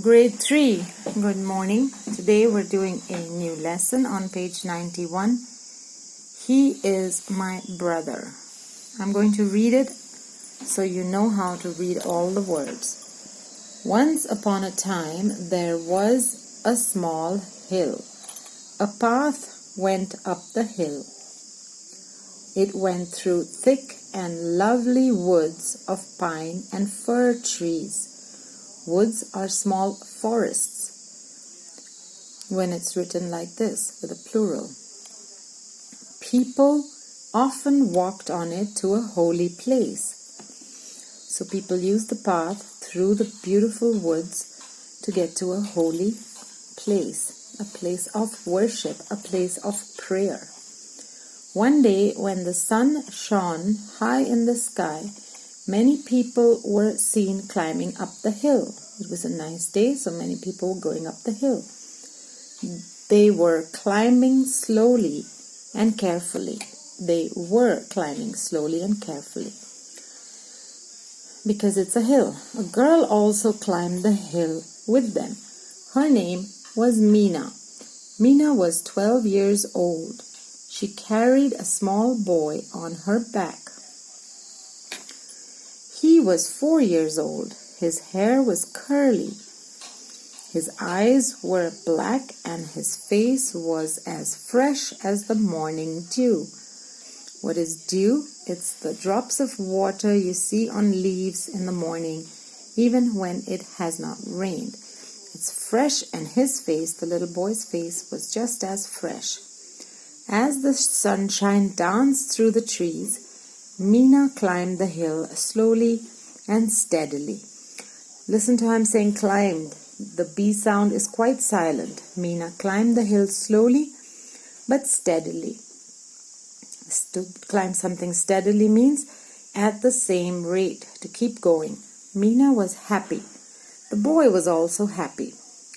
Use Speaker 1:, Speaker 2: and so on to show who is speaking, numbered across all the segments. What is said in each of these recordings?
Speaker 1: Grade 3, good morning. Today we're doing a new lesson on page 91. He is my brother. I'm going to read it so you know how to read all the words. Once upon a time there was a small hill. A path went up the hill. It went through thick and lovely woods of pine and fir trees. Woods are small forests when it's written like this, with a plural. People often walked on it to a holy place. So people used the path through the beautiful woods to get to a holy place, a place of worship, a place of prayer. One day when the sun shone high in the sky, many people were seen climbing up the hill. It was a nice day, so many people were going up the hill. They were climbing slowly and carefully. Because it's a hill. A girl also climbed the hill with them. Her name was Mina. Mina was 12 years old. She carried a small boy on her back. He was 4 years old. His hair was curly. His eyes were black and his face was as fresh as the morning dew. What is dew? It's the drops of water you see on leaves in the morning, even when it has not rained. It's fresh, and his face, the little boy's face, was just as fresh. As the sunshine danced through the trees, Mina climbed the hill slowly and steadily. Listen to how I'm saying climbed. The B sound is quite silent. Mina climbed the hill slowly but steadily. To climb something steadily means at the same rate, to keep going. Mina was happy. The boy was also happy.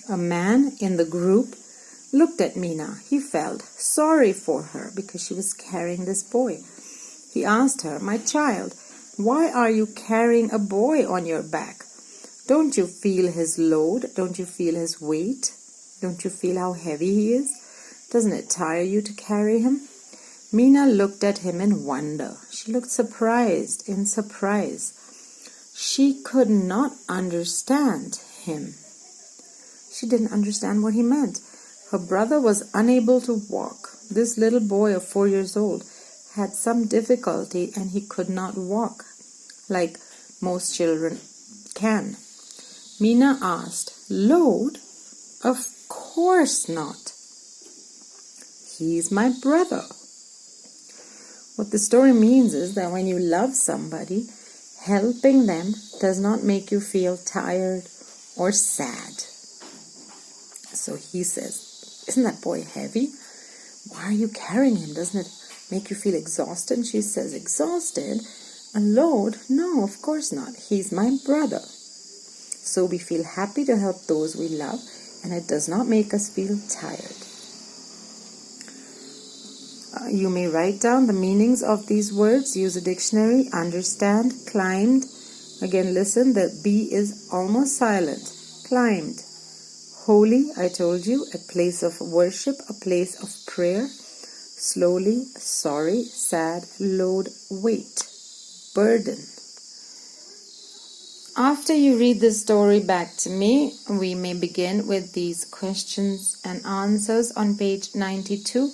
Speaker 1: A man in the group looked at Mina. He felt sorry for her because she was carrying this boy. He asked her, "My child, why are you carrying a boy on your back? Don't you feel his load? Don't you feel his weight? Don't you feel how heavy he is? Doesn't it tire you to carry him?" Mina looked at him in wonder. She looked in surprise. She could not understand him. She didn't understand what he meant. Her brother was unable to walk. This little boy of 4 years old had some difficulty and he could not walk like most children can. Mina asked, "Load? Of course not. He's my brother." What the story means is that when you love somebody, helping them does not make you feel tired or sad. So he says, "Isn't that boy heavy? Why are you carrying him? Doesn't it make you feel exhausted?" She says, "Exhausted? A load? No, of course not. He's my brother." So we feel happy to help those we love, and it does not make us feel tired. You may write down the meanings of these words. Use a dictionary. Understand. Climbed. Again, listen. The B is almost silent. Climbed. Holy, I told you, a place of worship, a place of prayer. Slowly, sorry, sad, load, weight, burden. After you read the story back to me, we may begin with these questions and answers on page 92.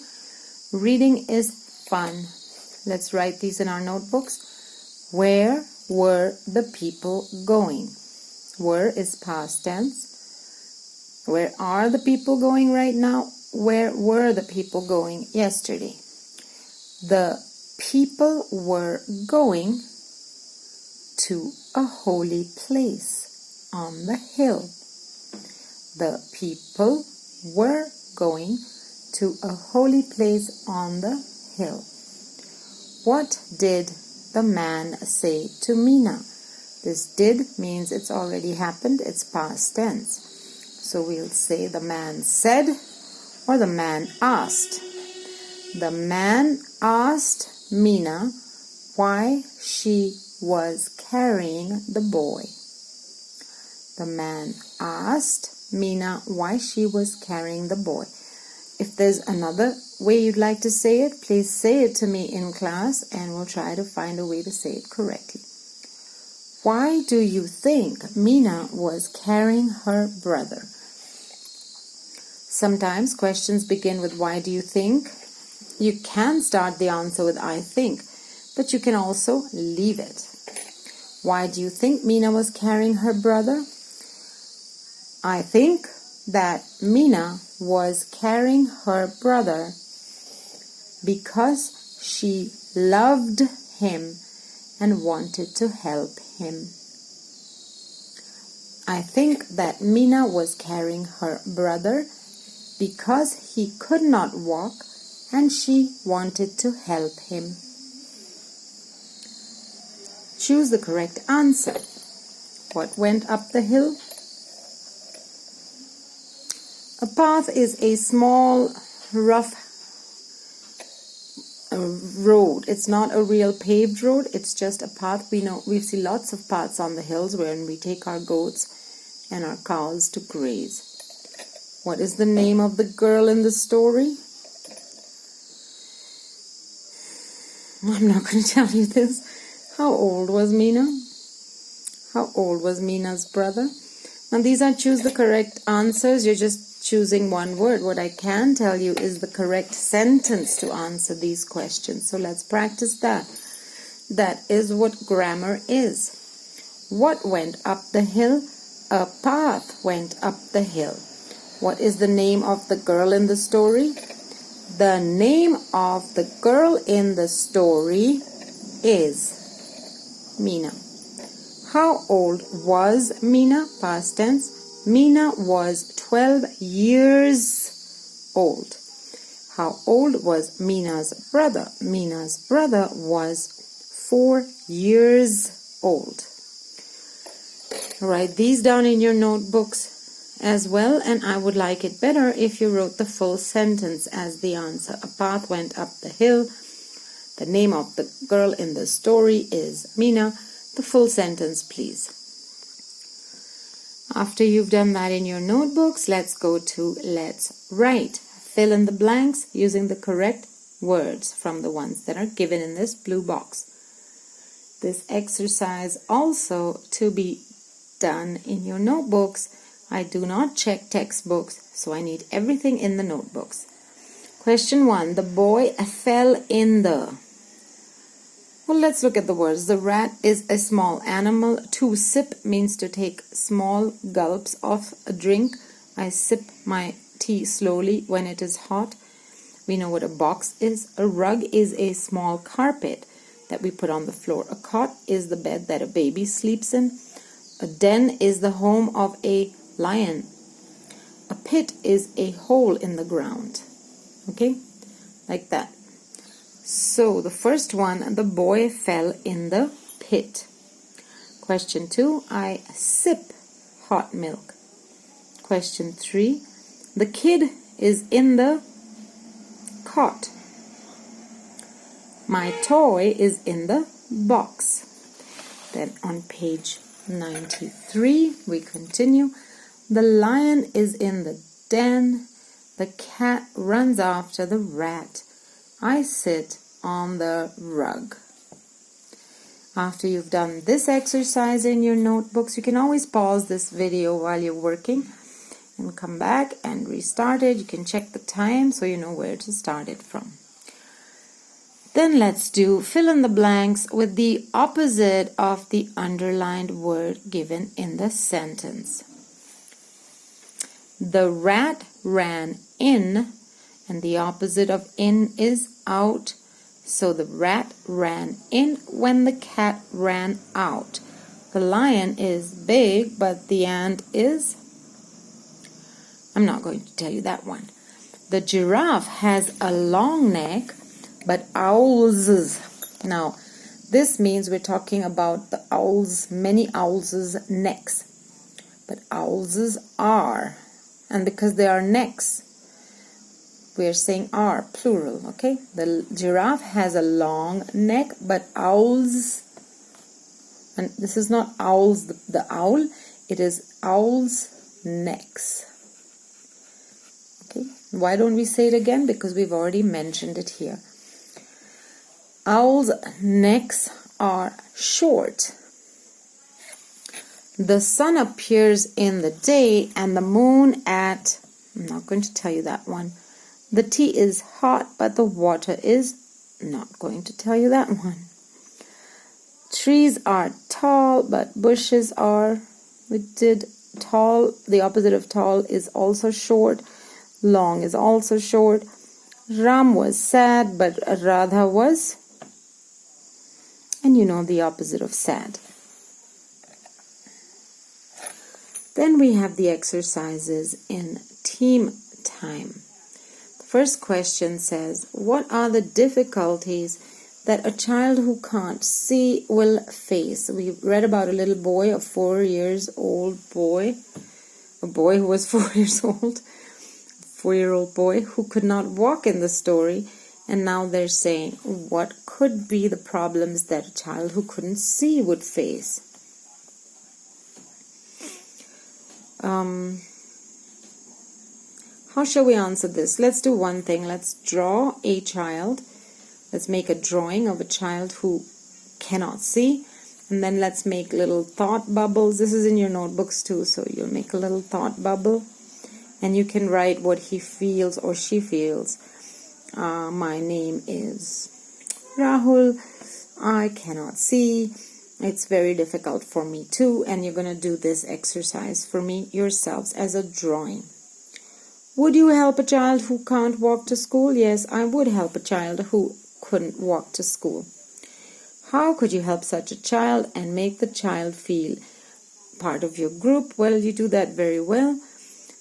Speaker 1: Reading is fun. Let's write these in our notebooks. Where were the people going? Were is past tense. Where are the people going right now? Where were the people going yesterday? The people were going to a holy place on the hill. The people were going to a holy place on the hill. What did the man say to Mina? This did means it's already happened. It's past tense. So we'll say the man said or the man asked. The man asked Mina why she was carrying the boy. The man asked Mina why she was carrying the boy. If there's another way you'd like to say it, please say it to me in class and we'll try to find a way to say it correctly. Why do you think Mina was carrying her brother? Sometimes questions begin with why do you think? You can start the answer with I think, but you can also leave it. Why do you think Mina was carrying her brother? I think that Mina was carrying her brother because she loved him and wanted to help him. I think that Mina was carrying her brother because he could not walk and she wanted to help him. Choose the correct answer. What went up the hill? A path is a small, rough road. It's not a real paved road. It's just a path. We see lots of paths on the hills when we take our goats and our cows to graze. What is the name of the girl in the story? I'm not going to tell you this. How old was Mina? How old was Mina's brother? Now these are choose the correct answers. You're just choosing one word. What I can tell you is the correct sentence to answer these questions. So let's practice that. That is what grammar is. What went up the hill? A path went up the hill. What is the name of the girl in the story? The name of the girl in the story is Mina. How old was Mina? Past tense. Mina was 12 years old. How old was Mina's brother? Mina's brother was 4 years old. Write these down in your notebooks as well, and I would like it better if you wrote the full sentence as the answer. A path went up the hill. The name of the girl in the story is Mina. The full sentence, please. After you've done that in your notebooks, let's go to Let's Write. Fill in the blanks using the correct words from the ones that are given in this blue box. This exercise also to be done in your notebooks. I do not check textbooks, so I need everything in the notebooks. Question 1. The boy fell in the... Well, let's look at the words. The rat is a small animal. To sip means to take small gulps of a drink. I sip my tea slowly when it is hot. We know what a box is. A rug is a small carpet that we put on the floor. A cot is the bed that a baby sleeps in. A den is the home of a lion. A pit is a hole in the ground. Okay? Like that. So the first one, the boy fell in the pit. Question 2, I sip hot milk. Question 3, the kid is in the cot. My toy is in the box. Then on page 93, we continue. The lion is in the den. The cat runs after the rat. I sit on the rug. After you've done this exercise in your notebooks, you can always pause this video while you're working and come back and restart it. You can check the time so you know where to start it from. Then let's do fill in the blanks with the opposite of the underlined word given in the sentence. The rat ran in, and the opposite of in is out. So the rat ran in when the cat ran out. The lion is big, but the ant is... I'm not going to tell you that one. The giraffe has a long neck, but owls. Now, this means we're talking about the owls, many owls' necks. But owls are, and because they are necks, we are saying are, plural, okay? The giraffe has a long neck, but owls, and this is not owls, the owl, It is owls' necks. Okay, why don't we say it again? Because we've already mentioned it here. Owls' necks are short. The sun appears in the day and the moon at, I'm not going to tell you that one. The tea is hot, but the water is not going to tell you that one. Trees are tall, but bushes are, we did tall, the opposite of tall is also short. Long is also short. Ram was sad, but Radha was, and you know the opposite of sad. Then we have the exercises in team time. The first question says, what are the difficulties that a child who can't see will face? We read about a little boy, a 4-year-old boy, a boy who was 4 years old, a 4-year-old boy who could not walk in the story. And now they're saying, what could be the problems that a child who couldn't see would face? How shall we answer this? Let's do one thing. Let's draw a child. Let's make a drawing of a child who cannot see. And then let's make little thought bubbles. This is in your notebooks too, so you'll make a little thought bubble. And you can write what he feels or she feels. My name is Rahul. I cannot see. It's very difficult for me too. And you're going to do this exercise for me yourselves as a drawing. Would you help a child who can't walk to school? Yes, I would help a child who couldn't walk to school. How could you help such a child and make the child feel part of your group? Well, you do that very well.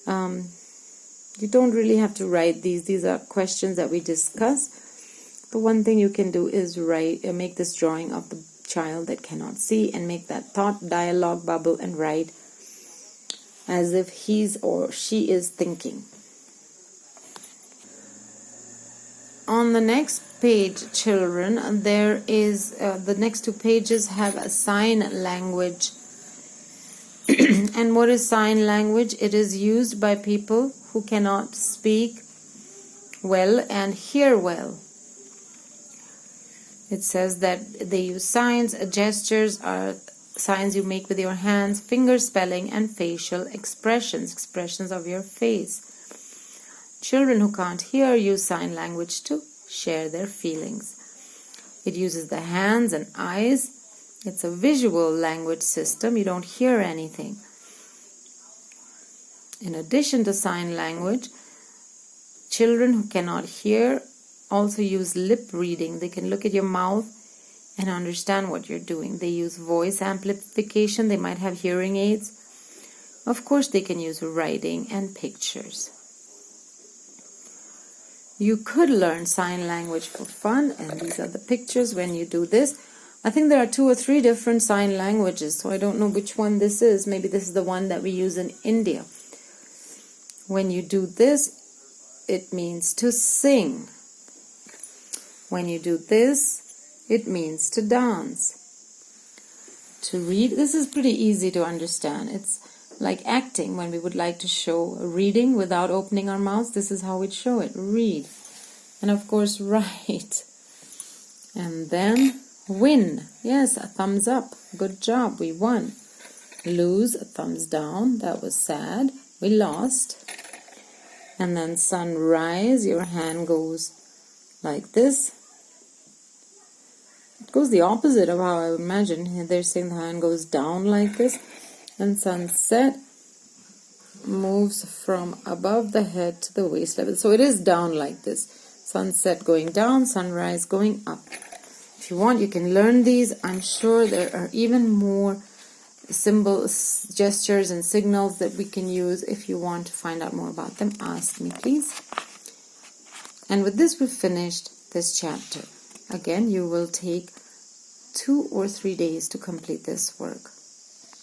Speaker 1: You don't really have to write these. These are questions that we discuss. The one thing you can do is make this drawing of the child that cannot see and make that thought dialogue bubble and write as if he's or she is thinking. On the next page, children, there is the next 2 pages have a sign language. And what is sign language? It is used by people who cannot speak well and hear well. It says that they use signs. Gestures are signs you make with your hands, finger spelling, and facial expressions of your face. Children who can't hear use sign language to share their feelings. It uses the hands and eyes. It's a visual language system. You don't hear anything. In addition to sign language, children who cannot hear also use lip reading. They can look at your mouth and understand what you're doing. They use voice amplification. They might have hearing aids. Of course, they can use writing and pictures. You could learn sign language for fun, and these are the pictures when you do this. I think there are 2 or 3 different sign languages, so I don't know which one this is. Maybe this is the one that we use in India. When you do this, it means to sing. When you do this, it means to dance. To read, this is pretty easy to understand. It's like acting. When we would like to show reading without opening our mouths, this is how we'd show it. Read. And of course, write. And then win. Yes, a thumbs up. Good job. We won. Lose, a thumbs down. That was sad. We lost. And then sunrise. Your hand goes like this. It goes the opposite of how I would imagine. They're saying the hand goes down like this. And sunset moves from above the head to the waist level. So it is down like this. Sunset going down, sunrise going up. If you want, you can learn these. I'm sure there are even more symbols, gestures, and signals that we can use. If you want to find out more about them, ask me, please. And with this, we've finished this chapter. Again, you will take 2 or 3 days to complete this work.